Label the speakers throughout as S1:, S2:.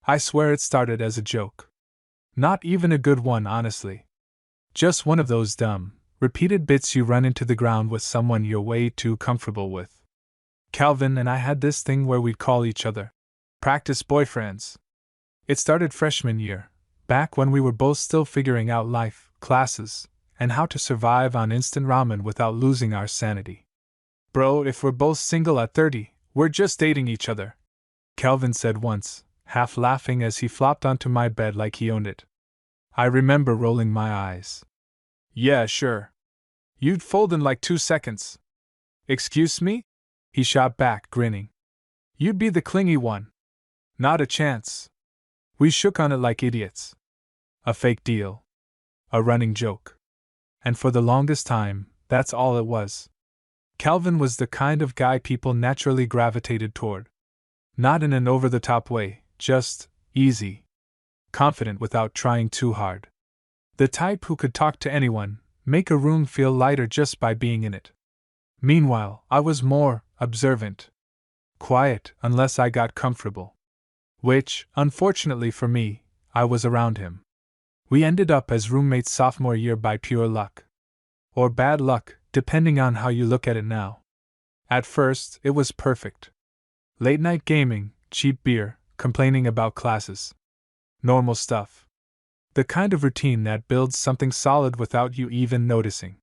S1: I swear it started as a joke. Not even a good one, honestly. Just one of those dumb, repeated bits you run into the ground with someone you're way too comfortable with. Calvin and I had this thing where we'd call each other practice boyfriends. It started freshman year, back when we were both still figuring out life, classes, and how to survive on instant ramen without losing our sanity. Bro, if we're both single at 30, we're just dating each other, Calvin said once, half laughing as he flopped onto my bed like he owned it. I remember rolling my eyes. Yeah, sure. You'd fold in like 2 seconds. Excuse me? He shot back, grinning. You'd be the clingy one. Not a chance. We shook on it like idiots. A fake deal. A running joke. And for the longest time, that's all it was. Calvin was the kind of guy people naturally gravitated toward. Not in an over-the-top way, just easy. Confident without trying too hard. The type who could talk to anyone, make a room feel lighter just by being in it. Meanwhile, I was more observant. Quiet unless I got comfortable. Which, unfortunately for me, I was around him. We ended up as roommates sophomore year by pure luck. Or bad luck, depending on how you look at it now. At first, it was perfect. Late night gaming, cheap beer, complaining about classes. Normal stuff. The kind of routine that builds something solid without you even noticing.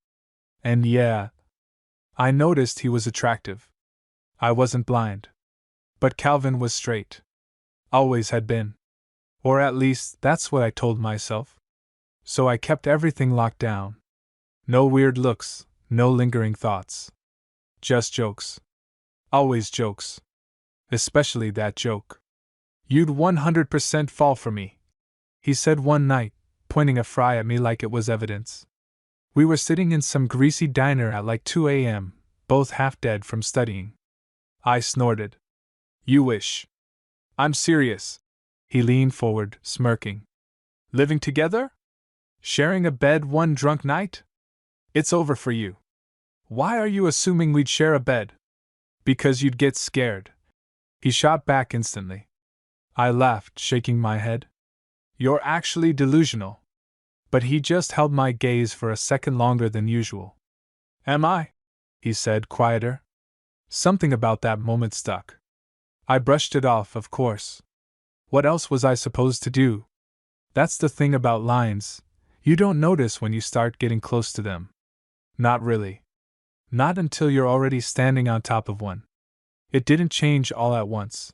S1: And yeah, I noticed he was attractive. I wasn't blind. But Calvin was straight. Always had been. Or at least, that's what I told myself. So I kept everything locked down. No weird looks, no lingering thoughts. Just jokes. Always jokes. Especially that joke. You'd 100% fall for me, he said one night, pointing a fry at me like it was evidence. We were sitting in some greasy diner at like 2 a.m., both half dead from studying. I snorted. You wish. I'm serious. He leaned forward, smirking. Living together? Sharing a bed one drunk night? It's over for you. Why are you assuming we'd share a bed? Because you'd get scared. He shot back instantly. I laughed, shaking my head. You're actually delusional. But he just held my gaze for a second longer than usual. Am I? He said, quieter. Something about that moment stuck. I brushed it off, of course. What else was I supposed to do? That's the thing about lines, you don't notice when you start getting close to them. Not really. Not until you're already standing on top of one. It didn't change all at once.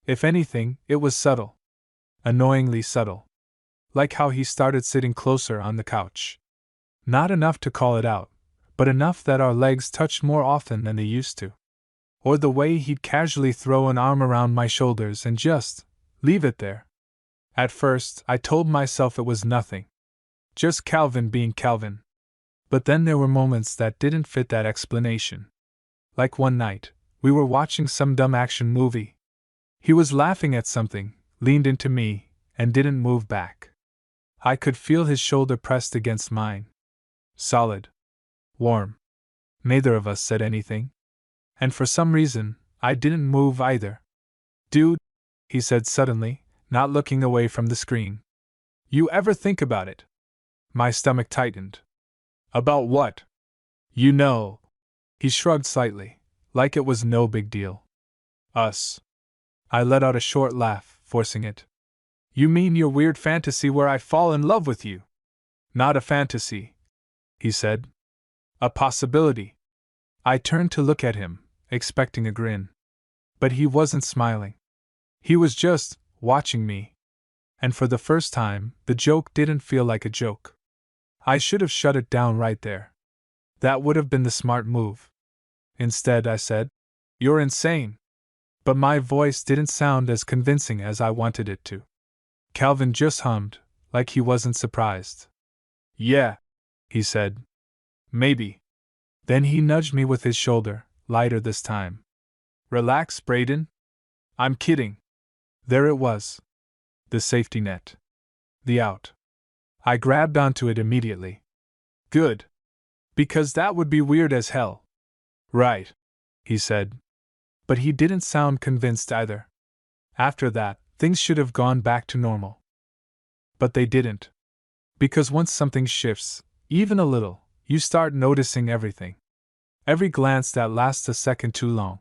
S1: If anything, it was subtle. Annoyingly subtle. Like how he started sitting closer on the couch. Not enough to call it out, but enough that our legs touched more often than they used to. Or the way he'd casually throw an arm around my shoulders and just leave it there. At first, I told myself it was nothing. Just Calvin being Calvin. But then there were moments that didn't fit that explanation. Like one night, we were watching some dumb action movie. He was laughing at something, leaned into me, and didn't move back. I could feel his shoulder pressed against mine. Solid. Warm. Neither of us said anything. And for some reason, I didn't move either. Dude, he said suddenly, not looking away from the screen. You ever think about it? My stomach tightened. About what? You know. He shrugged slightly, like it was no big deal. Us. I let out a short laugh, forcing it. You mean your weird fantasy where I fall in love with you? Not a fantasy, he said. A possibility. I turned to look at him, expecting a grin. But he wasn't smiling. He was just watching me. And for the first time, the joke didn't feel like a joke. I should have shut it down right there. That would have been the smart move. Instead, I said, You're insane. But my voice didn't sound as convincing as I wanted it to. Calvin just hummed, like he wasn't surprised. Yeah, he said. Maybe. Then he nudged me with his shoulder, lighter this time. Relax, Brayden. I'm kidding. There it was. The safety net. The out. I grabbed onto it immediately. Good. Because that would be weird as hell. Right, he said. But he didn't sound convinced either. After that, things should have gone back to normal. But they didn't. Because once something shifts, even a little, you start noticing everything. Every glance that lasts a second too long.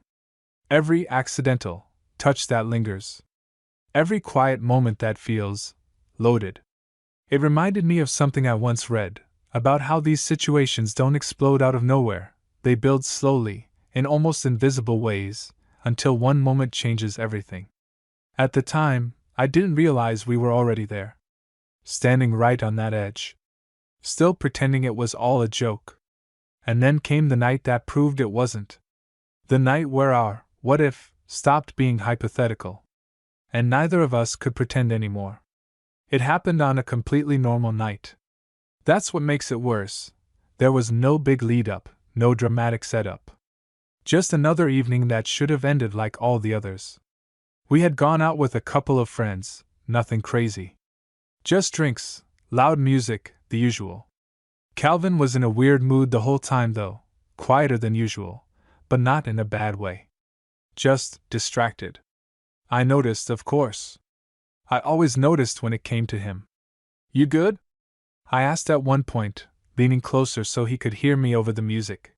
S1: Every accidental touch that lingers. Every quiet moment that feels loaded. It reminded me of something I once read, about how these situations don't explode out of nowhere, they build slowly, in almost invisible ways, until one moment changes everything. At the time, I didn't realize we were already there. Standing right on that edge. Still pretending it was all a joke. And then came the night that proved it wasn't. The night where our what if stopped being hypothetical. And neither of us could pretend anymore. It happened on a completely normal night. That's what makes it worse. There was no big lead-up, no dramatic setup. Just another evening that should have ended like all the others. We had gone out with a couple of friends, nothing crazy. Just drinks, loud music, the usual. Calvin was in a weird mood the whole time though, quieter than usual, but not in a bad way. Just distracted. I noticed, of course. I always noticed when it came to him. "You good?" I asked at one point, leaning closer so he could hear me over the music.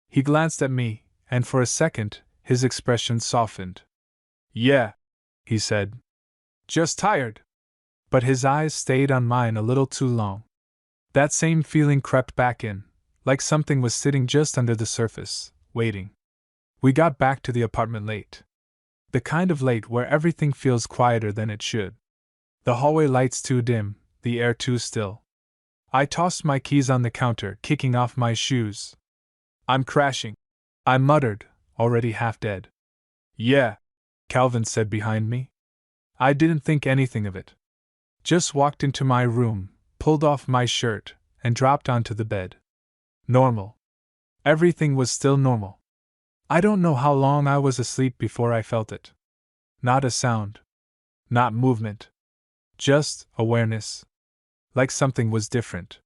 S1: He glanced at me, and for a second, his expression softened. "Yeah," he said. "Just tired." But his eyes stayed on mine a little too long. That same feeling crept back in, like something was sitting just under the surface, waiting. We got back to the apartment late. The kind of late where everything feels quieter than it should. The hallway lights too dim, the air too still. I tossed my keys on the counter, kicking off my shoes. "I'm crashing," I muttered, already half dead. "Yeah," Calvin said behind me. I didn't think anything of it. Just walked into my room, pulled off my shirt, and dropped onto the bed. Normal. Everything was still normal. I don't know how long I was asleep before I felt it. Not a sound. Not movement. Just awareness. Like something was different.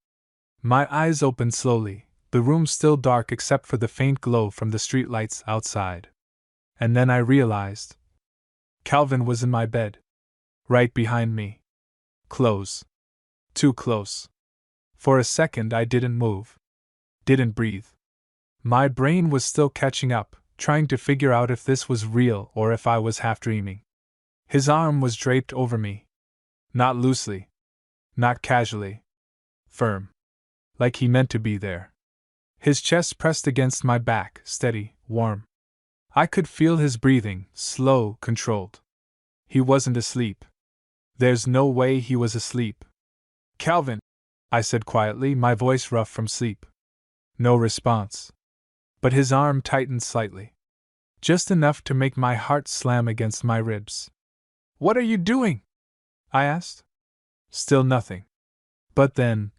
S1: My eyes opened slowly, the room still dark except for the faint glow from the streetlights outside. And then I realized. Calvin was in my bed. Right behind me. Close. Too close. For a second I didn't move. Didn't breathe. My brain was still catching up, trying to figure out if this was real or if I was half dreaming. His arm was draped over me. Not loosely. Not casually. Firm. Like he meant to be there. His chest pressed against my back, steady, warm. I could feel his breathing, slow, controlled. He wasn't asleep. There's no way he was asleep. "Calvin," I said quietly, my voice rough from sleep. No response. But his arm tightened slightly. Just enough to make my heart slam against my ribs. "What are you doing?" I asked. Still nothing. But then,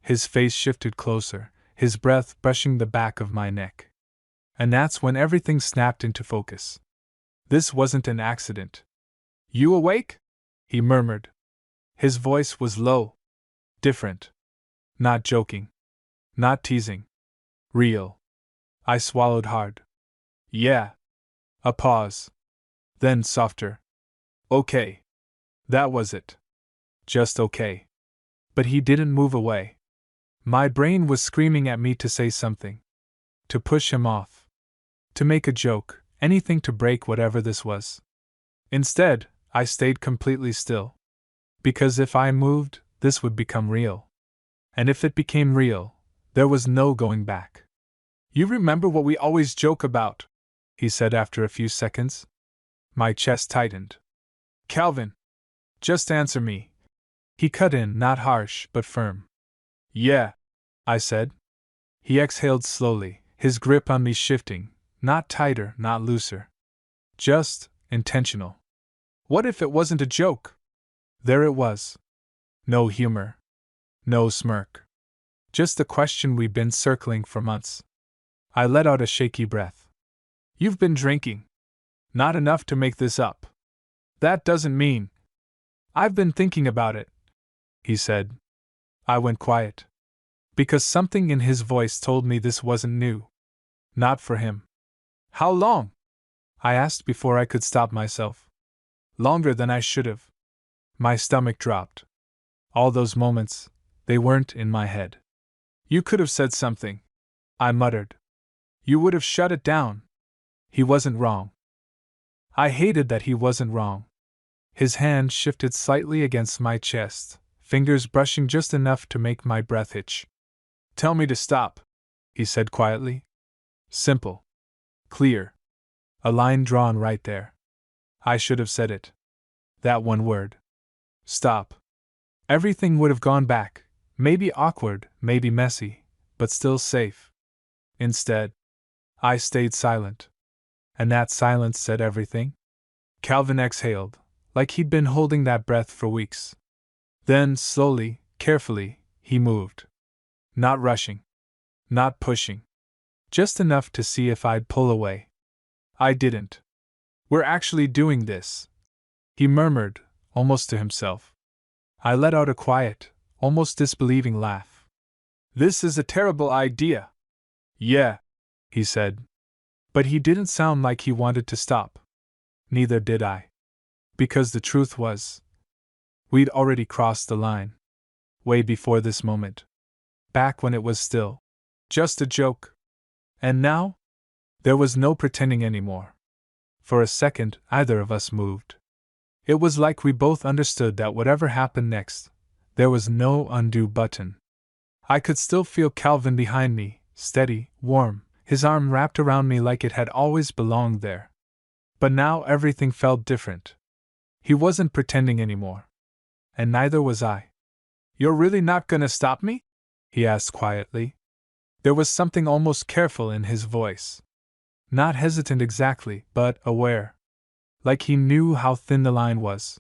S1: his face shifted closer, his breath brushing the back of my neck. And that's when everything snapped into focus. This wasn't an accident. "You awake?" he murmured. His voice was low. Different. Not joking. Not teasing. Real. I swallowed hard. "Yeah." A pause. Then softer. "Okay." That was it. Just okay. But he didn't move away. My brain was screaming at me to say something. To push him off. To make a joke, anything to break whatever this was. Instead, I stayed completely still. Because if I moved, this would become real. And if it became real, there was no going back. "You remember what we always joke about?" he said after a few seconds. My chest tightened. "Calvin, just answer me." He cut in, not harsh, but firm. "Yeah," I said. He exhaled slowly, his grip on me shifting, not tighter, not looser. Just intentional. What if it wasn't a joke? There it was. No humor. No smirk. Just the question we'd been circling for months. I let out a shaky breath. "You've been drinking. Not enough to make this up." "That doesn't mean." "I've been thinking about it," he said. I went quiet. Because something in his voice told me this wasn't new. Not for him. "How long?" I asked before I could stop myself. Longer than I should have. My stomach dropped. All those moments, they weren't in my head. You could have said something, I muttered. You would have shut it down. He wasn't wrong. I hated that he wasn't wrong. His hand shifted slightly against my chest, fingers brushing just enough to make my breath hitch. Tell me to stop, he said quietly. Simple. Clear. A line drawn right there. I should have said it. That one word. Stop. Everything would have gone back, maybe awkward, maybe messy, but still safe. Instead, I stayed silent. And that silence said everything. Calvin exhaled, like he'd been holding that breath for weeks. Then, slowly, carefully, he moved. Not rushing. Not pushing. Just enough to see if I'd pull away. I didn't. We're actually doing this, he murmured, almost to himself. I let out a quiet, almost disbelieving laugh. This is a terrible idea. Yeah, he said. But he didn't sound like he wanted to stop. Neither did I. Because the truth was, we'd already crossed the line. Way before this moment. Back when it was still just a joke. And now? There was no pretending anymore. For a second, either of us moved. It was like we both understood that whatever happened next, there was no undo button. I could still feel Calvin behind me, steady, warm, his arm wrapped around me like it had always belonged there. But now everything felt different. He wasn't pretending anymore. And neither was I. You're really not gonna stop me? He asked quietly. There was something almost careful in his voice. Not hesitant exactly, but aware. Like he knew how thin the line was.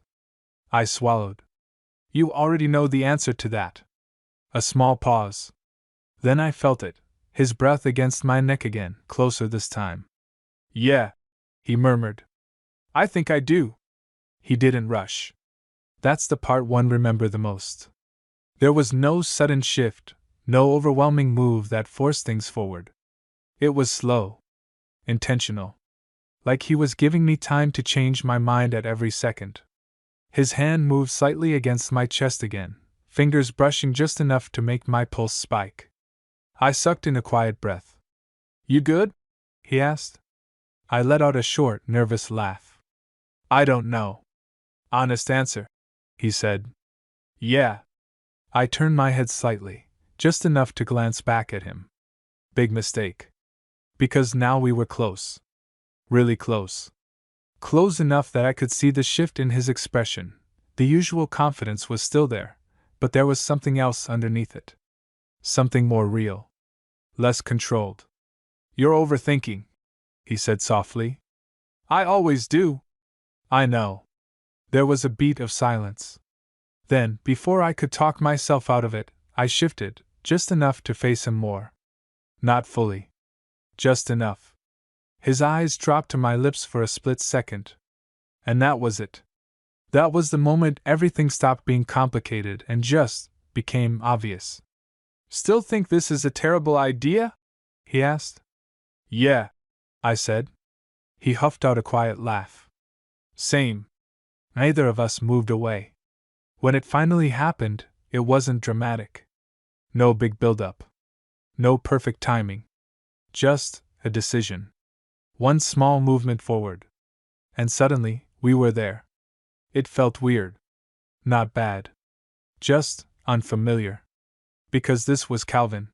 S1: I swallowed. You already know the answer to that. A small pause. Then I felt it, his breath against my neck again, closer this time. Yeah, he murmured. I think I do. He didn't rush. That's the part one remembers the most. There was no sudden shift, no overwhelming move that forced things forward. It was slow. Intentional. Like he was giving me time to change my mind at every second. His hand moved slightly against my chest again, fingers brushing just enough to make my pulse spike. I sucked in a quiet breath. You good? He asked. I let out a short, nervous laugh. I don't know. Honest answer, he said. Yeah. I turned my head slightly, just enough to glance back at him. Big mistake. Because now we were close. Really close. Close enough that I could see the shift in his expression. The usual confidence was still there, but there was something else underneath it. Something more real. Less controlled. You're overthinking, he said softly. I always do. I know. There was a beat of silence. Then, before I could talk myself out of it, I shifted, just enough to face him more. Not fully. Just enough. His eyes dropped to my lips for a split second. And that was it. That was the moment everything stopped being complicated and just became obvious. Still think this is a terrible idea? He asked. Yeah, I said. He huffed out a quiet laugh. Same. Neither of us moved away. When it finally happened, it wasn't dramatic. No big build-up. No perfect timing. Just a decision. One small movement forward. And suddenly, we were there. It felt weird. Not bad. Just unfamiliar. Because this was Calvin.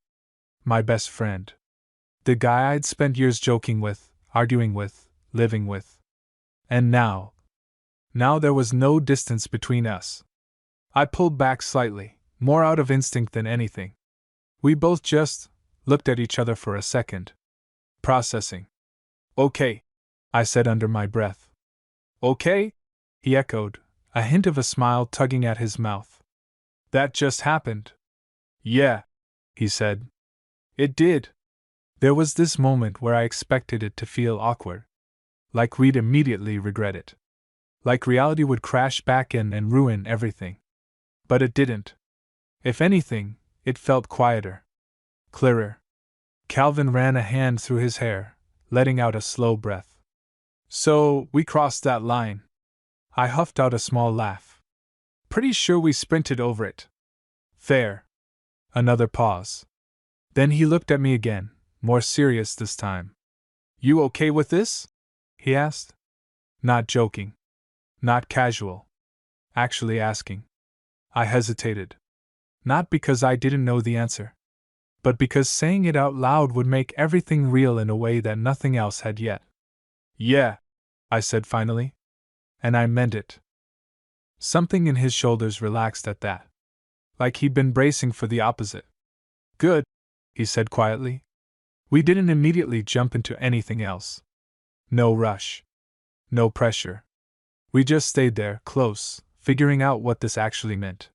S1: My best friend. The guy I'd spent years joking with, arguing with, living with. And now there was no distance between us. I pulled back slightly, more out of instinct than anything. We both just looked at each other for a second. Processing. Okay, I said under my breath. Okay? He echoed, a hint of a smile tugging at his mouth. That just happened. Yeah, he said. It did. There was this moment where I expected it to feel awkward. Like we'd immediately regret it. Like reality would crash back in and ruin everything. But it didn't. If anything, it felt quieter. Clearer. Calvin ran a hand through his hair, letting out a slow breath. So, we crossed that line. I huffed out a small laugh. Pretty sure we sprinted over it. Fair. Another pause. Then he looked at me again, more serious this time. You okay with this? He asked. Not joking. Not casual. Actually asking. I hesitated. Not because I didn't know the answer, but because saying it out loud would make everything real in a way that nothing else had yet. Yeah, I said finally. And I meant it. Something in his shoulders relaxed at that. Like he'd been bracing for the opposite. Good, he said quietly. We didn't immediately jump into anything else. No rush. No pressure. We just stayed there, close, figuring out what this actually meant.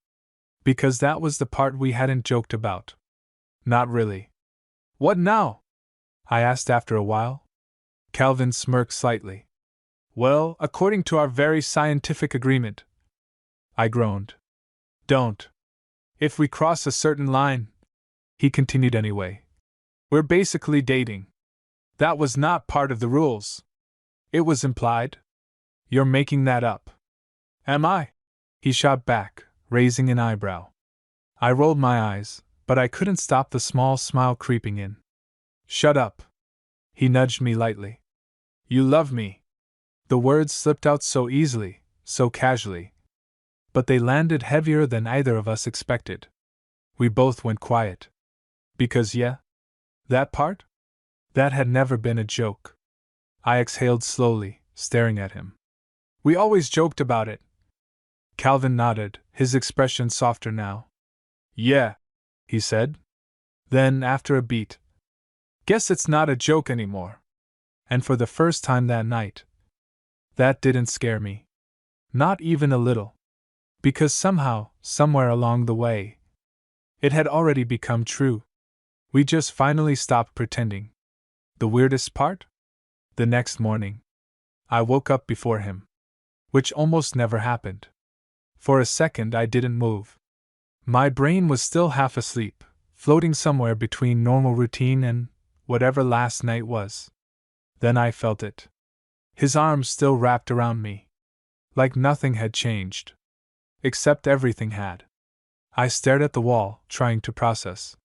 S1: Because that was the part we hadn't joked about. Not really. What now? I asked after a while. Calvin smirked slightly. Well, according to our very scientific agreement. I groaned. Don't. If we cross a certain line, he continued anyway. We're basically dating. That was not part of the rules. It was implied. You're making that up. Am I? He shot back, raising an eyebrow. I rolled my eyes, but I couldn't stop the small smile creeping in. Shut up. He nudged me lightly. You love me. The words slipped out so easily, so casually. But they landed heavier than either of us expected. We both went quiet. Because yeah? That part? That had never been a joke. I exhaled slowly, staring at him. We always joked about it. Calvin nodded, his expression softer now. Yeah, he said. Then, after a beat, guess it's not a joke anymore. And for the first time that night, that didn't scare me. Not even a little. Because somehow, somewhere along the way, it had already become true. We just finally stopped pretending. The weirdest part? The next morning, I woke up before him. Which almost never happened. For a second I didn't move. My brain was still half asleep, floating somewhere between normal routine and whatever last night was. Then I felt it. His arms still wrapped around me. Like nothing had changed. Except everything had. I stared at the wall, trying to process.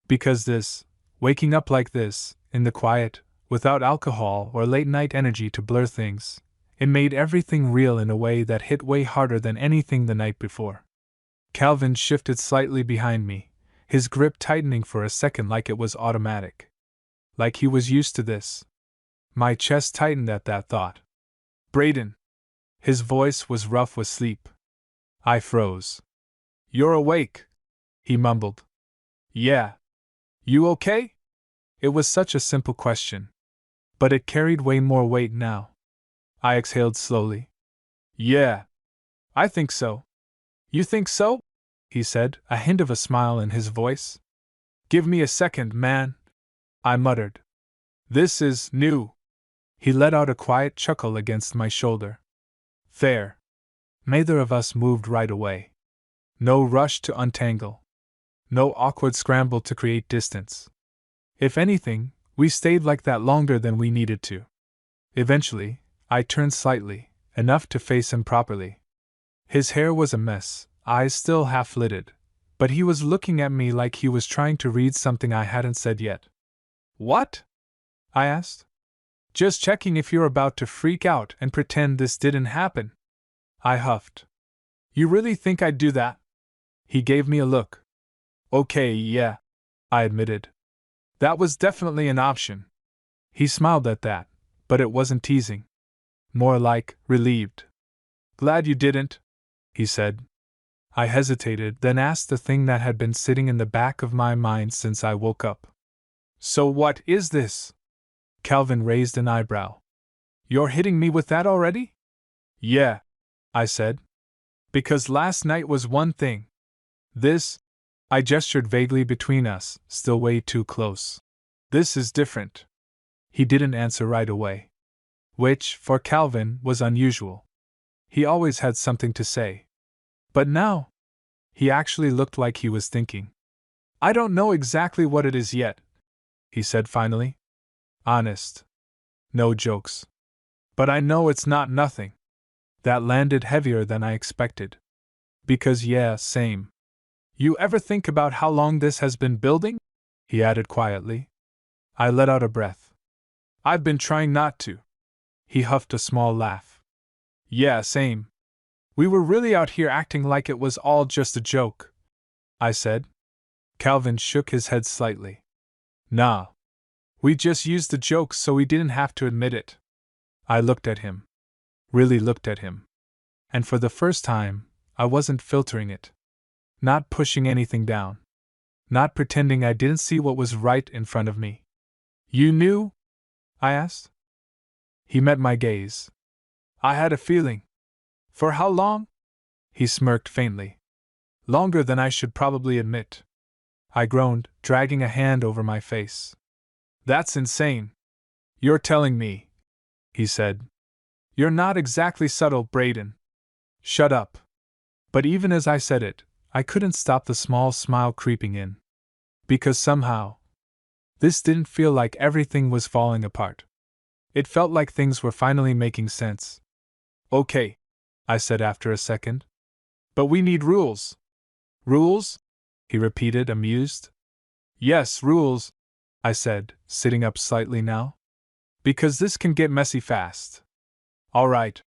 S1: Because this, waking up like this, in the quiet, without alcohol or late-night energy to blur things, it made everything real in a way that hit way harder than anything the night before. Calvin shifted slightly behind me, his grip tightening for a second like it was automatic. Like he was used to this. My chest tightened at that thought. Brayden. His voice was rough with sleep. I froze. You're awake, he mumbled. Yeah. You okay? It was such a simple question. But it carried way more weight now. I exhaled slowly. Yeah. I think so. You think so? He said, a hint of a smile in his voice. Give me a second, man. I muttered. This is new. He let out a quiet chuckle against my shoulder. Fair. Neither of us moved right away. No rush to untangle. No awkward scramble to create distance. If anything, we stayed like that longer than we needed to. Eventually, I turned slightly, enough to face him properly. His hair was a mess, eyes still half-lidded, but he was looking at me like he was trying to read something I hadn't said yet. What? I asked. Just checking if you're about to freak out and pretend this didn't happen. I huffed. You really think I'd do that? He gave me a look. Okay, yeah, I admitted. That was definitely an option. He smiled at that, but it wasn't teasing. More like relieved. Glad you didn't, he said. I hesitated, then asked the thing that had been sitting in the back of my mind since I woke up. So what is this? Calvin raised an eyebrow. You're hitting me with that already? Yeah, I said. Because last night was one thing. This, I gestured vaguely between us, still way too close. This is different. He didn't answer right away. Which, for Calvin, was unusual. He always had something to say. But now, he actually looked like he was thinking. I don't know exactly what it is yet, he said finally. Honest. No jokes. But I know it's not nothing. That landed heavier than I expected. Because yeah, same. You ever think about how long this has been building? He added quietly. I let out a breath. I've been trying not to. He huffed a small laugh. Yeah, same. We were really out here acting like it was all just a joke, I said. Calvin shook his head slightly. Nah. We just used the joke so we didn't have to admit it. I looked at him. Really looked at him. And for the first time, I wasn't filtering it. Not pushing anything down. Not pretending I didn't see what was right in front of me. You knew? I asked. He met my gaze. I had a feeling. For how long? He smirked faintly. Longer than I should probably admit. I groaned, dragging a hand over my face. That's insane. You're telling me, he said. You're not exactly subtle, Braden. Shut up. But even as I said it, I couldn't stop the small smile creeping in. Because somehow, this didn't feel like everything was falling apart. It felt like things were finally making sense. Okay, I said after a second. But we need rules. Rules? He repeated, amused. Yes, rules, I said, sitting up slightly now. Because this can get messy fast. All right,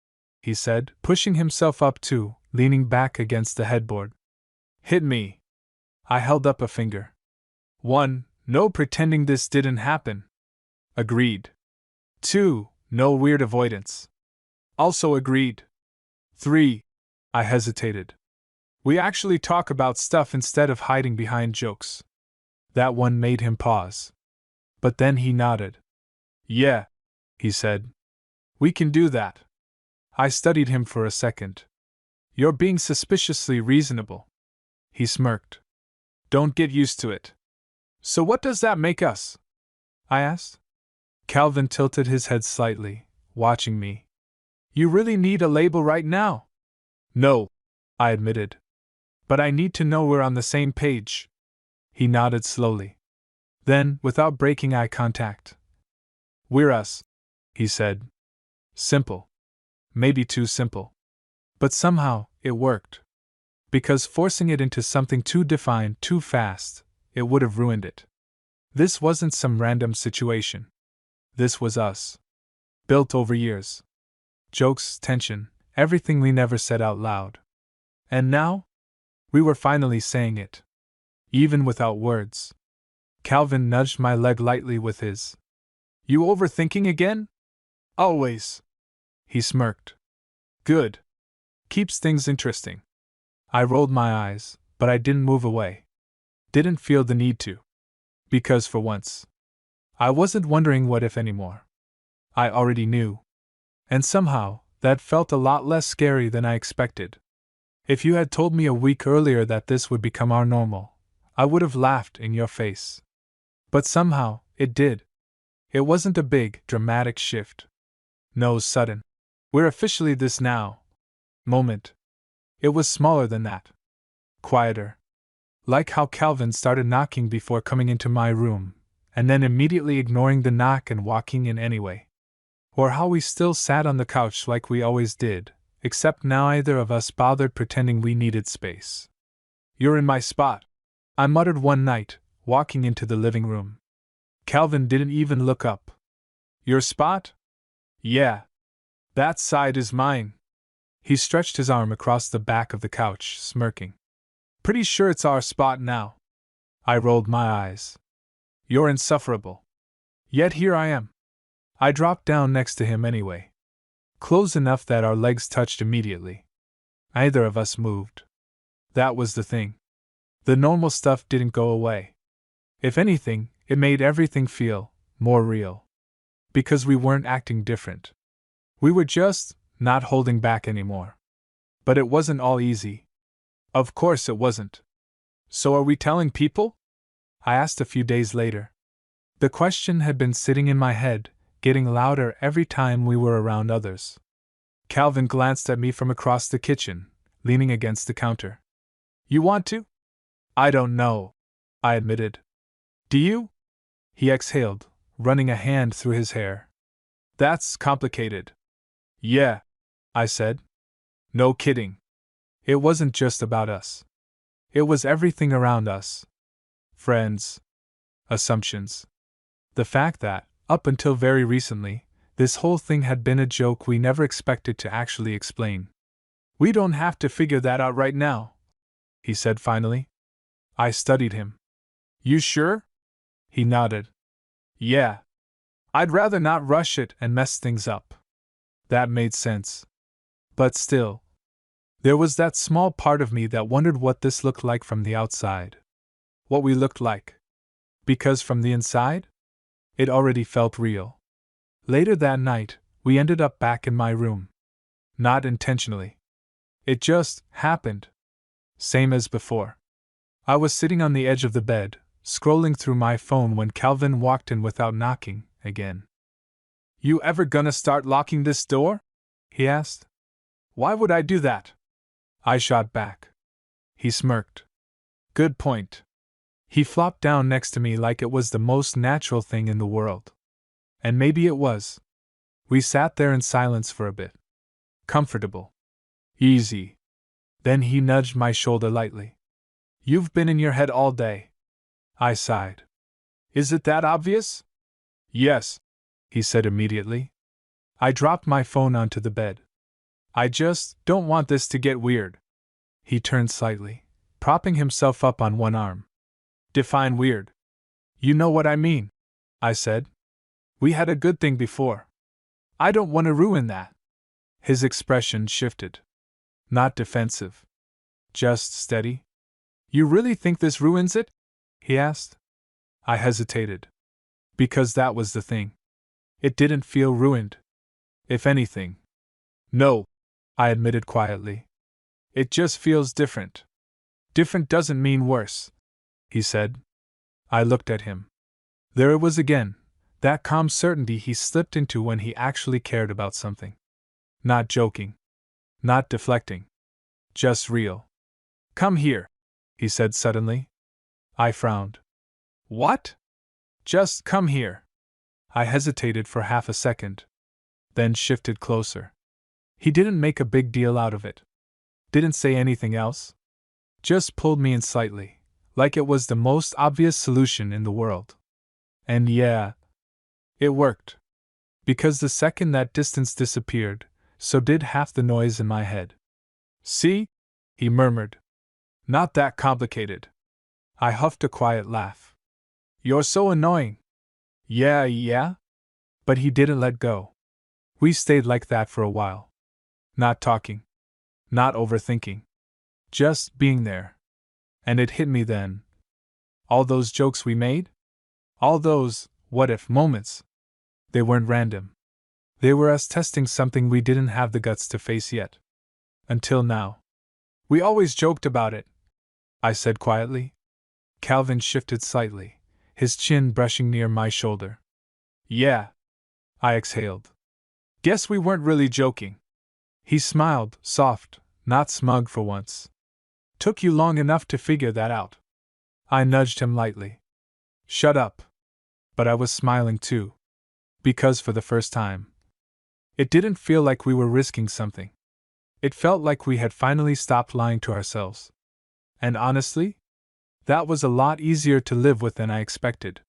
S1: he said, pushing himself up too, leaning back against the headboard. Hit me. I held up a finger. 1. No pretending this didn't happen. Agreed. 2. No weird avoidance. Also agreed. 3. I hesitated. We actually talk about stuff instead of hiding behind jokes. That one made him pause. But then he nodded. Yeah, he said. We can do that. I studied him for a second. You're being suspiciously reasonable. He smirked. Don't get used to it. So what does that make us? I asked. Calvin tilted his head slightly, watching me. You really need a label right now? No, I admitted. But I need to know we're on the same page. He nodded slowly. Then, without breaking eye contact. We're us, he said. Simple. Maybe too simple. But somehow, it worked. Because forcing it into something too defined too fast, it would have ruined it. This wasn't some random situation. This was us. Built over years. Jokes, tension, everything we never said out loud. And now? We were finally saying it. Even without words. Calvin nudged my leg lightly with his. You overthinking again? Always. He smirked. Good. Keeps things interesting. I rolled my eyes, but I didn't move away. Didn't feel the need to. Because for once, I wasn't wondering what if anymore. I already knew. And somehow, that felt a lot less scary than I expected. If you had told me a week earlier that this would become our normal, I would have laughed in your face. But somehow, it did. It wasn't a big, dramatic shift. No sudden. We're officially this now. Moment. It was smaller than that. Quieter. Like how Calvin started knocking before coming into my room, and then immediately ignoring the knock and walking in anyway. Or how we still sat on the couch like we always did, except now neither of us bothered pretending we needed space. You're in my spot, I muttered one night, walking into the living room. Calvin didn't even look up. Your spot? Yeah. That side is mine. He stretched his arm across the back of the couch, smirking. Pretty sure it's our spot now. I rolled my eyes. You're insufferable. Yet here I am. I dropped down next to him anyway. Close enough that our legs touched immediately. Neither of us moved. That was the thing. The normal stuff didn't go away. If anything, it made everything feel more real. Because we weren't acting different. We were just not holding back anymore. But it wasn't all easy. Of course it wasn't. So are we telling people? I asked a few days later. The question had been sitting in my head, getting louder every time we were around others. Calvin glanced at me from across the kitchen, leaning against the counter. You want to? I don't know, I admitted. Do you? He exhaled, running a hand through his hair. That's complicated. Yeah, I said. No kidding. It wasn't just about us. It was everything around us. Friends. Assumptions. The fact that, up until very recently, this whole thing had been a joke we never expected to actually explain. We don't have to figure that out right now, he said finally. I studied him. You sure? He nodded. Yeah. I'd rather not rush it and mess things up. That made sense. But still, there was that small part of me that wondered what this looked like from the outside. What we looked like. Because from the inside, it already felt real. Later that night, we ended up back in my room. Not intentionally. It just happened. Same as before. I was sitting on the edge of the bed, scrolling through my phone when Calvin walked in without knocking, again. You ever gonna start locking this door? He asked. Why would I do that? I shot back. He smirked. Good point. He flopped down next to me like it was the most natural thing in the world. And maybe it was. We sat there in silence for a bit. Comfortable. Easy. Then he nudged my shoulder lightly. You've been in your head all day. I sighed. Is it that obvious? Yes, he said immediately. I dropped my phone onto the bed. I just don't want this to get weird. He turned slightly, propping himself up on one arm. Define weird. You know what I mean, I said. We had a good thing before. I don't want to ruin that. His expression shifted. Not defensive. Just steady. You really think this ruins it? He asked. I hesitated. Because that was the thing. It didn't feel ruined. If anything. No, I admitted quietly. It just feels different. Different doesn't mean worse, he said. I looked at him. There it was again, that calm certainty he slipped into when he actually cared about something. Not joking. Not deflecting. Just real. Come here, he said suddenly. I frowned. What? Just come here. I hesitated for half a second, then shifted closer. He didn't make a big deal out of it. Didn't say anything else. Just pulled me in slightly, like it was the most obvious solution in the world. And yeah, it worked. Because the second that distance disappeared, so did half the noise in my head. See? He murmured. Not that complicated. I huffed a quiet laugh. You're so annoying. Yeah. But he didn't let go. We stayed like that for a while. Not talking. Not overthinking. Just being there. And it hit me then. All those jokes we made? All those what-if moments. They weren't random. They were us testing something we didn't have the guts to face yet. Until now. We always joked about it, I said quietly. Calvin shifted slightly, his chin brushing near my shoulder. Yeah, I exhaled. Guess we weren't really joking. He smiled, soft, not smug for once. Took you long enough to figure that out. I nudged him lightly. Shut up. But I was smiling too. Because for the first time, it didn't feel like we were risking something. It felt like we had finally stopped lying to ourselves. And honestly, that was a lot easier to live with than I expected.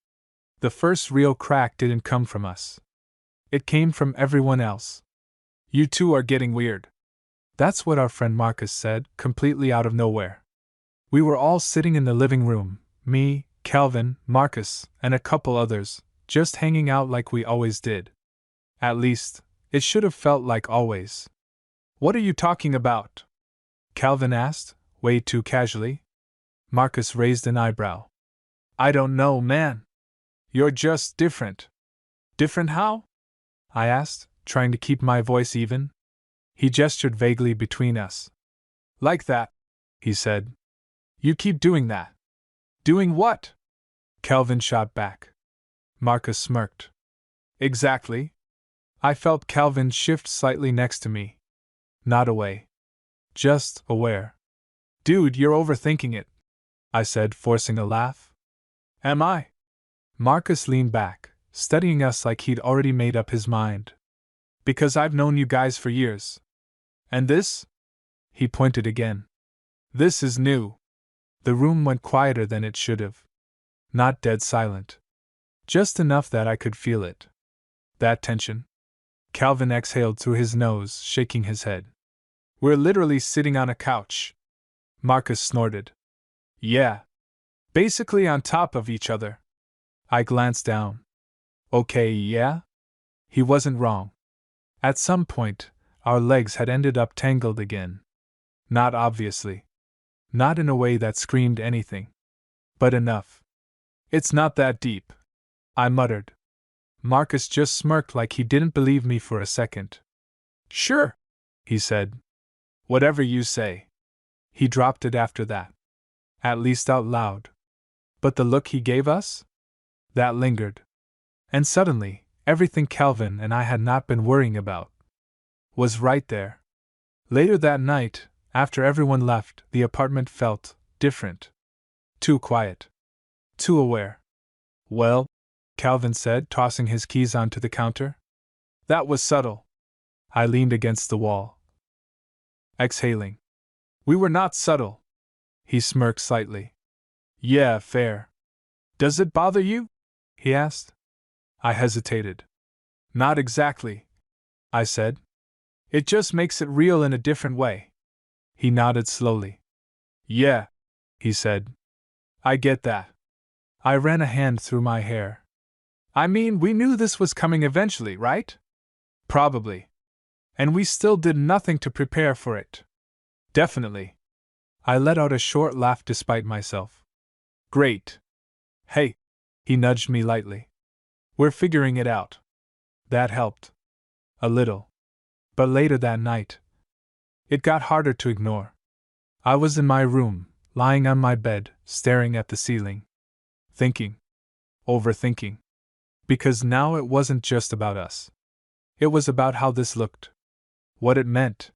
S1: The first real crack didn't come from us. It came from everyone else. You two are getting weird. That's what our friend Marcus said, completely out of nowhere. We were all sitting in the living room, me, Calvin, Marcus, and a couple others, just hanging out like we always did. At least, it should have felt like always. What are you talking about? Calvin asked, way too casually. Marcus raised an eyebrow. I don't know, man. You're just different. Different how? I asked, trying to keep my voice even. He gestured vaguely between us. Like that, he said. You keep doing that. Doing what? Calvin shot back. Marcus smirked. Exactly. I felt Calvin shift slightly next to me. Not away. Just aware. Dude, you're overthinking it, I said, forcing a laugh. Am I? Marcus leaned back, studying us like he'd already made up his mind. Because I've known you guys for years. And this? He pointed again. This is new. The room went quieter than it should have. Not dead silent. Just enough that I could feel it. That tension. Calvin exhaled through his nose, shaking his head. We're literally sitting on a couch. Marcus snorted. Yeah. Basically on top of each other. I glanced down. Okay, yeah? He wasn't wrong. At some point, our legs had ended up tangled again. Not obviously. Not in a way that screamed anything. But enough. It's not that deep, I muttered. Marcus just smirked like he didn't believe me for a second. Sure, he said. Whatever you say. He dropped it after that. At least out loud. But the look he gave us? That lingered. And suddenly, everything Calvin and I had not been worrying about was right there. Later that night, after everyone left, the apartment felt different. Too quiet. Too aware. Well, Calvin said, tossing his keys onto the counter. That was subtle. I leaned against the wall, exhaling. We were not subtle. He smirked slightly. Yeah, fair. Does it bother you? He asked. I hesitated. Not exactly, I said. It just makes it real in a different way. He nodded slowly. Yeah, he said. I get that. I ran a hand through my hair. I mean, we knew this was coming eventually, right? Probably. And we still did nothing to prepare for it. Definitely. I let out a short laugh despite myself. Great. Hey, he nudged me lightly. We're figuring it out. That helped. A little. But later that night, it got harder to ignore. I was in my room, lying on my bed, staring at the ceiling. Thinking. Overthinking. Because now it wasn't just about us. It was about how this looked. What it meant.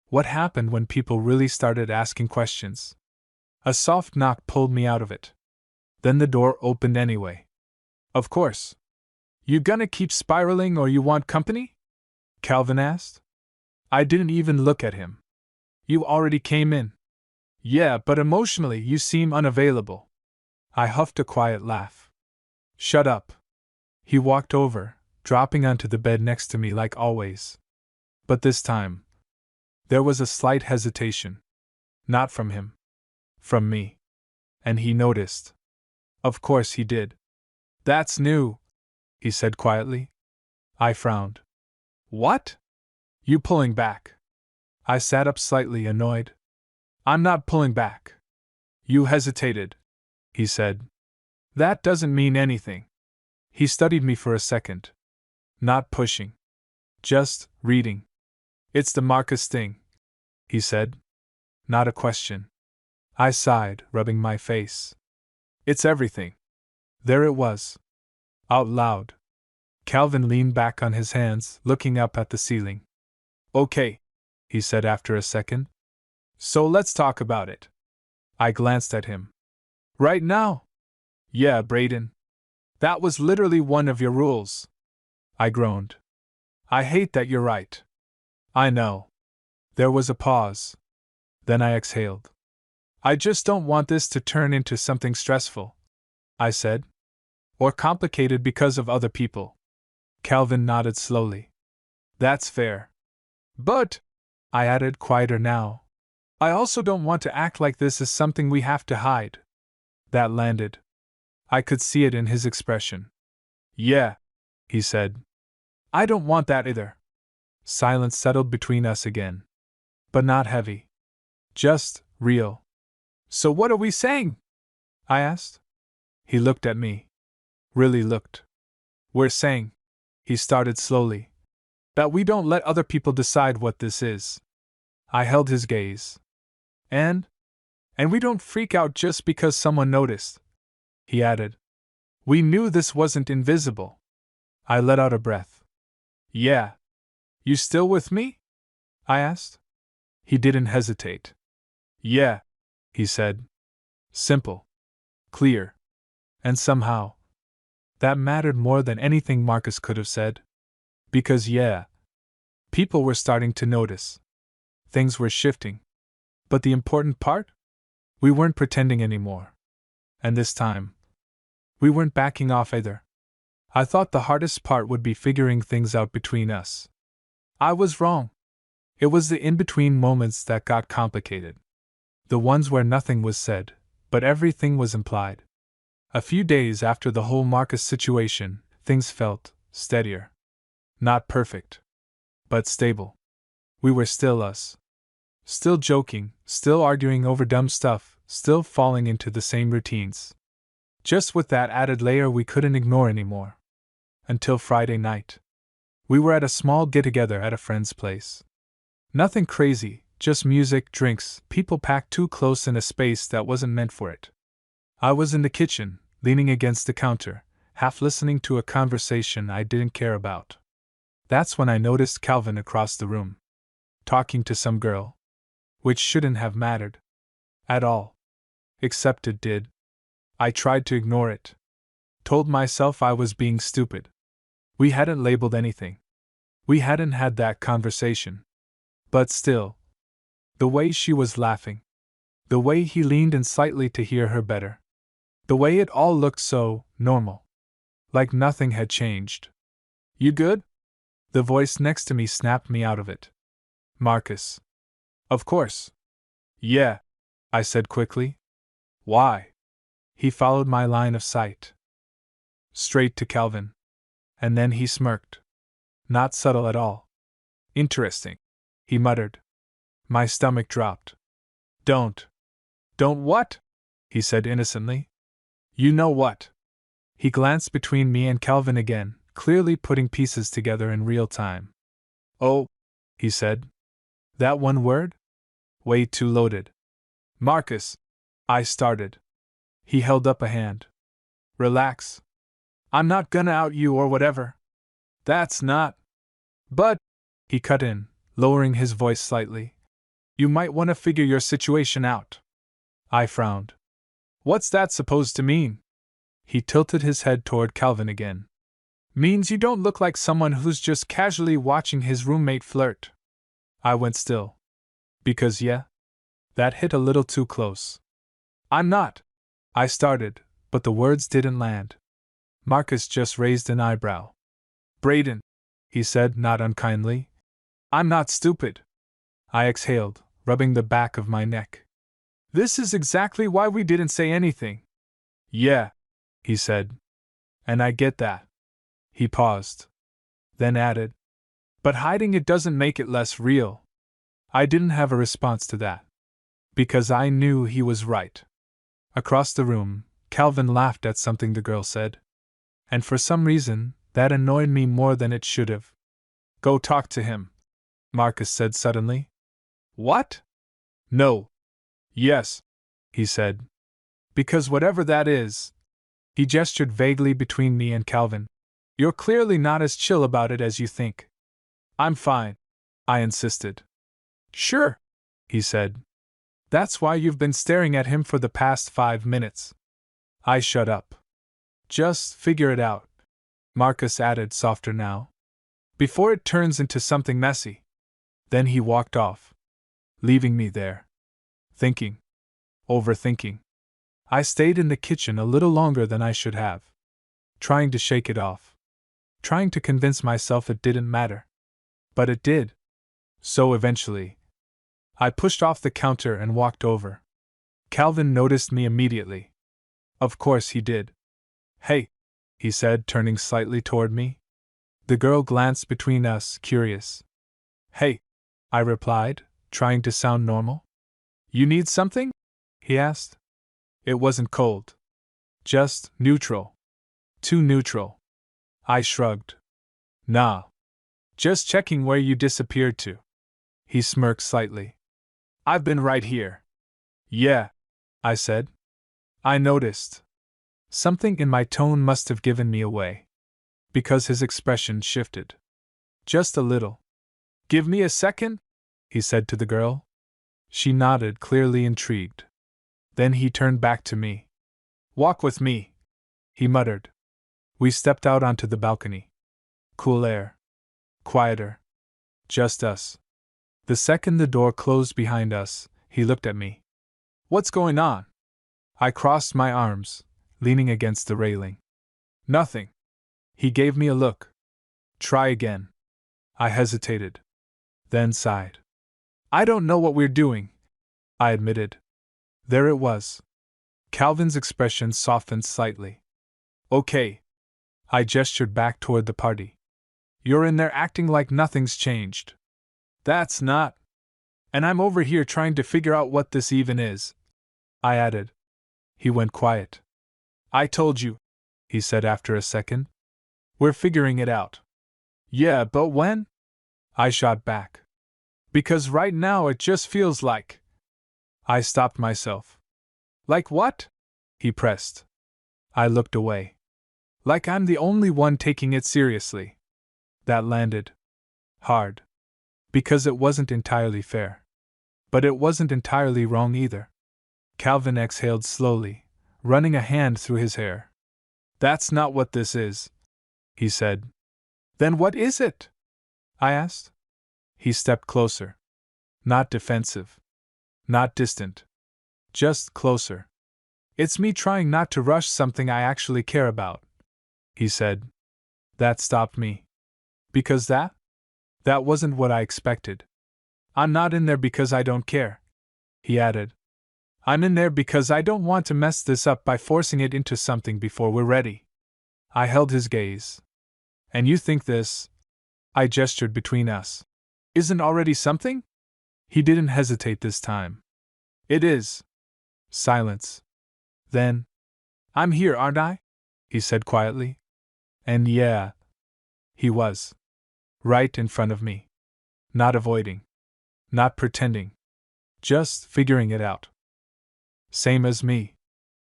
S1: What happened when people really started asking questions. A soft knock pulled me out of it. Then the door opened anyway. Of course. You gonna keep spiraling or you want company? Calvin asked. I didn't even look at him. You already came in. Yeah, but emotionally you seem unavailable. I huffed a quiet laugh. Shut up. He walked over, dropping onto the bed next to me like always. But this time, there was a slight hesitation. Not from him. From me. And he noticed. Of course he did. That's new, he said quietly. I frowned. What? You pulling back? I sat up slightly annoyed. I'm not pulling back. You hesitated, he said. That doesn't mean anything. He studied me for a second. Not pushing. Just reading. It's the Marcus thing, he said. Not a question. I sighed, rubbing my face. It's everything. There it was. Out loud. Calvin leaned back on his hands, looking up at the ceiling. Okay, he said after a second. So let's talk about it. I glanced at him. Right now? Yeah, Brayden. That was literally one of your rules. I groaned. I hate that you're right. I know. There was a pause. Then I exhaled. I just don't want this to turn into something stressful, I said. Or complicated because of other people. Calvin nodded slowly. That's fair. But, I added quieter now, I also don't want to act like this is something we have to hide. That landed. I could see it in his expression. Yeah, he said. I don't want that either. Silence settled between us again. But not heavy. Just real. So what are we saying? I asked. He looked at me. Really looked. We're saying, he started slowly, that we don't let other people decide what this is. I held his gaze. And we don't freak out just because someone noticed, he added. We knew this wasn't invisible. I let out a breath. Yeah. You still with me? I asked. He didn't hesitate. Yeah, he said. Simple. Clear. And somehow, that mattered more than anything Marcus could have said. Because yeah, people were starting to notice. Things were shifting. But the important part? We weren't pretending anymore. And this time, we weren't backing off either. I thought the hardest part would be figuring things out between us. I was wrong. It was the in-between moments that got complicated. The ones where nothing was said, but everything was implied. A few days after the whole Marcus situation, things felt steadier. Not perfect, but stable. We were still us. Still joking, still arguing over dumb stuff, still falling into the same routines. Just with that added layer we couldn't ignore anymore. Until Friday night. We were at a small get-together at a friend's place. Nothing crazy, just music, drinks, people packed too close in a space that wasn't meant for it. I was in the kitchen, leaning against the counter, half listening to a conversation I didn't care about. That's when I noticed Calvin across the room. Talking to some girl. Which shouldn't have mattered. At all. Except it did. I tried to ignore it. Told myself I was being stupid. We hadn't labeled anything. We hadn't had that conversation. But still. The way she was laughing. The way he leaned in slightly to hear her better. The way it all looked so normal. Like nothing had changed. You good? The voice next to me snapped me out of it. Marcus. Of course. Yeah, I said quickly. Why? He followed my line of sight. Straight to Calvin. And then he smirked. Not subtle at all. Interesting, he muttered. My stomach dropped. Don't what? He said innocently. You know what? He glanced between me and Calvin again, clearly putting pieces together in real time. Oh, he said. That one word? Way too loaded. Marcus, I started. He held up a hand. Relax. I'm not gonna out you or whatever. That's not. But, he cut in, lowering his voice slightly. You might want to figure your situation out. I frowned. What's that supposed to mean? He tilted his head toward Calvin again. Means you don't look like someone who's just casually watching his roommate flirt. I went still. Because yeah? That hit a little too close. I'm not. I started, but the words didn't land. Marcus just raised an eyebrow. Brayden, he said not unkindly. I'm not stupid. I exhaled, rubbing the back of my neck. This is exactly why we didn't say anything. Yeah, he said. And I get that. He paused. Then added. But hiding it doesn't make it less real. I didn't have a response to that. Because I knew he was right. Across the room, Calvin laughed at something the girl said. And for some reason, that annoyed me more than it should have. Go talk to him, Marcus said suddenly. What? No. Yes, he said. Because whatever that is, he gestured vaguely between me and Calvin. You're clearly not as chill about it as you think. I'm fine, I insisted. Sure, he said. That's why you've been staring at him for the past 5 minutes. I shut up. Just figure it out, Marcus added softer now. Before it turns into something messy. Then he walked off, leaving me there. Thinking. Overthinking. I stayed in the kitchen a little longer than I should have. Trying to shake it off. Trying to convince myself it didn't matter. But it did. So eventually, I pushed off the counter and walked over. Calvin noticed me immediately. Of course he did. Hey, he said, turning slightly toward me. The girl glanced between us, curious. Hey, I replied, trying to sound normal. You need something? He asked. It wasn't cold. Just neutral. Too neutral. I shrugged. Nah. Just checking where you disappeared to. He smirked slightly. I've been right here. Yeah, I said. I noticed. Something in my tone must have given me away. Because his expression shifted. Just a little. Give me a second, he said to the girl. She nodded, clearly intrigued. Then he turned back to me. Walk with me, he muttered. We stepped out onto the balcony. Cool air. Quieter. Just us. The second the door closed behind us, He looked at me. What's going on? I crossed my arms, leaning against the railing. Nothing. He gave me a look. Try again. I hesitated. Then sighed. I don't know what we're doing, I admitted. There it was. Calvin's expression softened slightly. Okay. I gestured back toward the party. You're in there acting like nothing's changed. That's not. And I'm over here trying to figure out what this even is, I added. He went quiet. I told you, he said after a second. We're figuring it out. Yeah, but when? I shot back. Because right now it just feels like. I stopped myself. Like what? He pressed. I looked away. Like I'm the only one taking it seriously. That landed hard. Because it wasn't entirely fair. But it wasn't entirely wrong either. Calvin exhaled slowly, running a hand through his hair. That's not what this is, he said. Then what is it? I asked. He stepped closer. Not defensive. Not distant. Just closer. It's me trying not to rush something I actually care about, he said. That stopped me. Because that wasn't what I expected. I'm not in there because I don't care, he added. I'm in there because I don't want to mess this up by forcing it into something before we're ready. I held his gaze. And you think this, I gestured between us, isn't already something? He didn't hesitate this time. It is. Silence. Then, I'm here, aren't I? He said quietly. And yeah, he was. Right in front of me. Not avoiding. Not pretending. Just figuring it out. Same as me.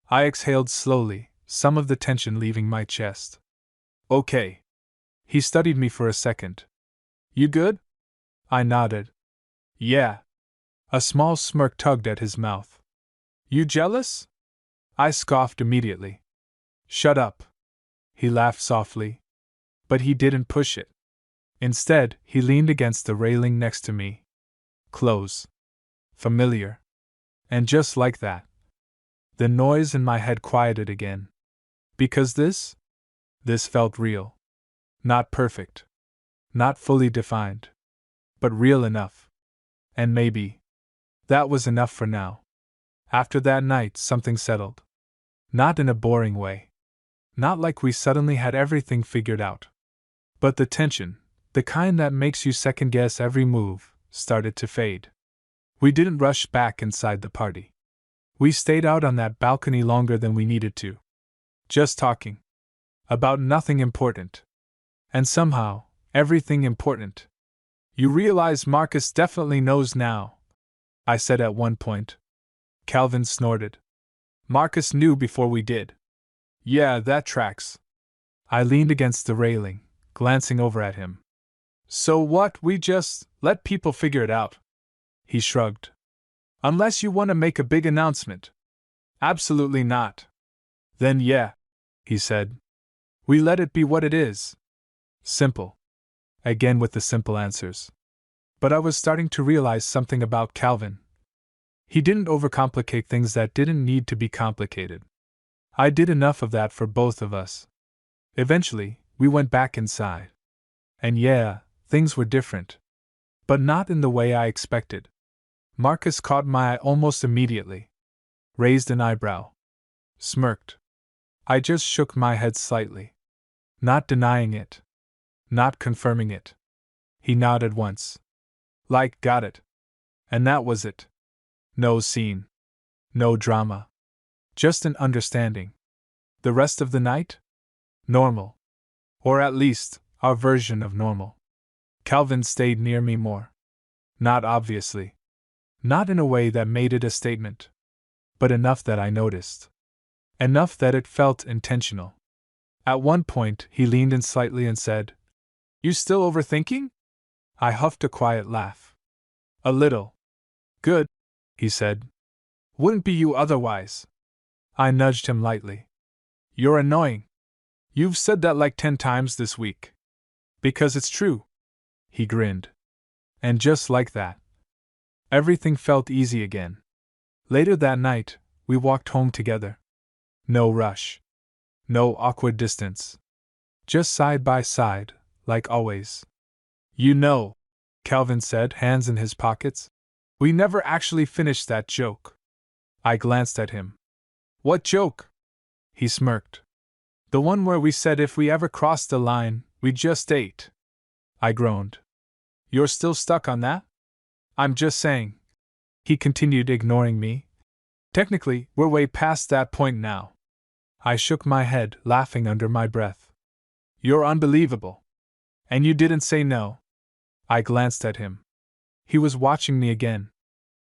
S1: I exhaled slowly, some of the tension leaving my chest. Okay. He studied me for a second. You good? I nodded. Yeah. A small smirk tugged at his mouth. You jealous? I scoffed immediately. Shut up. He laughed softly. But he didn't push it. Instead, he leaned against the railing next to me. Close. Familiar. And just like that, the noise in my head quieted again. Because this felt real. Not perfect. Not fully defined. But real enough. And maybe that was enough for now. After that night, something settled. Not in a boring way. Not like we suddenly had everything figured out. But the tension, the kind that makes you second guess every move, started to fade. We didn't rush back inside the party. We stayed out on that balcony longer than we needed to. Just talking. About nothing important. And somehow, everything important. You realize Marcus definitely knows now, I said at one point. Calvin snorted. Marcus knew before we did. Yeah, that tracks. I leaned against the railing, glancing over at him. So what, we just let people figure it out? He shrugged. Unless you want to make a big announcement. Absolutely not. Then yeah, he said. We let it be what it is. Simple. Again with the simple answers. But I was starting to realize something about Calvin. He didn't overcomplicate things that didn't need to be complicated. I did enough of that for both of us. Eventually, we went back inside. And yeah, things were different. But not in the way I expected. Marcus caught my eye almost immediately. Raised an eyebrow. Smirked. I just shook my head slightly. Not denying it. Not confirming it. He nodded once. Like, got it. And that was it. No scene. No drama. Just an understanding. The rest of the night? Normal. Or at least, our version of normal. Calvin stayed near me more. Not obviously. Not in a way that made it a statement. But enough that I noticed. Enough that it felt intentional. At one point, he leaned in slightly and said, You still overthinking? I huffed a quiet laugh. A little. Good, he said. Wouldn't be you otherwise. I nudged him lightly. You're annoying. You've said that like 10 times this week. Because it's true. He grinned. And just like that. Everything felt easy again. Later that night, we walked home together. No rush. No awkward distance. Just side by side, like always. You know, Calvin said, hands in his pockets, we never actually finished that joke. I glanced at him. What joke? He smirked. The one where we said if we ever crossed the line, we just ate. I groaned. You're still stuck on that? I'm just saying. He continued, ignoring me. Technically, we're way past that point now. I shook my head, laughing under my breath. You're unbelievable. And you didn't say no. I glanced at him. He was watching me again.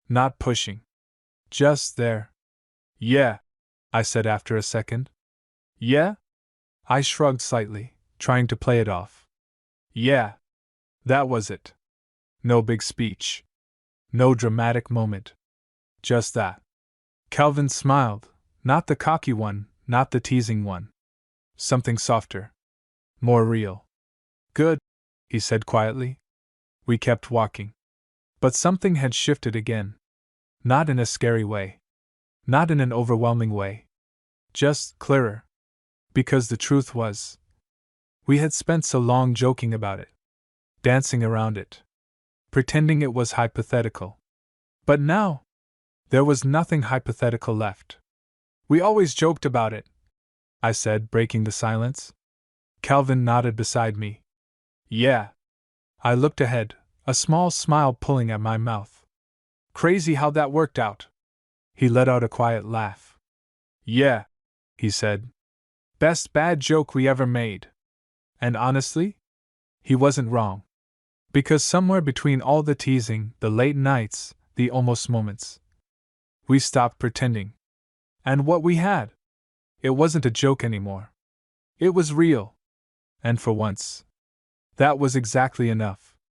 S1: Not pushing. Just there. Yeah, I said after a second. Yeah? I shrugged slightly, trying to play it off. Yeah. That was it. No big speech. No dramatic moment. Just that. Calvin smiled, not the cocky one, not the teasing one. Something softer. More real. Good, he said quietly. We kept walking. But something had shifted again. Not in a scary way. Not in an overwhelming way. Just clearer. Because the truth was, we had spent so long joking about it. Dancing around it. Pretending it was hypothetical. But now, there was nothing hypothetical left. We always joked about it, I said, breaking the silence. Calvin nodded beside me. Yeah. I looked ahead, a small smile pulling at my mouth. Crazy how that worked out. He let out a quiet laugh. Yeah, he said. Best bad joke we ever made. And honestly, he wasn't wrong. Because somewhere between all the teasing, the late nights, the almost moments, we stopped pretending. And what we had? It wasn't a joke anymore. It was real. And for once, that was exactly enough.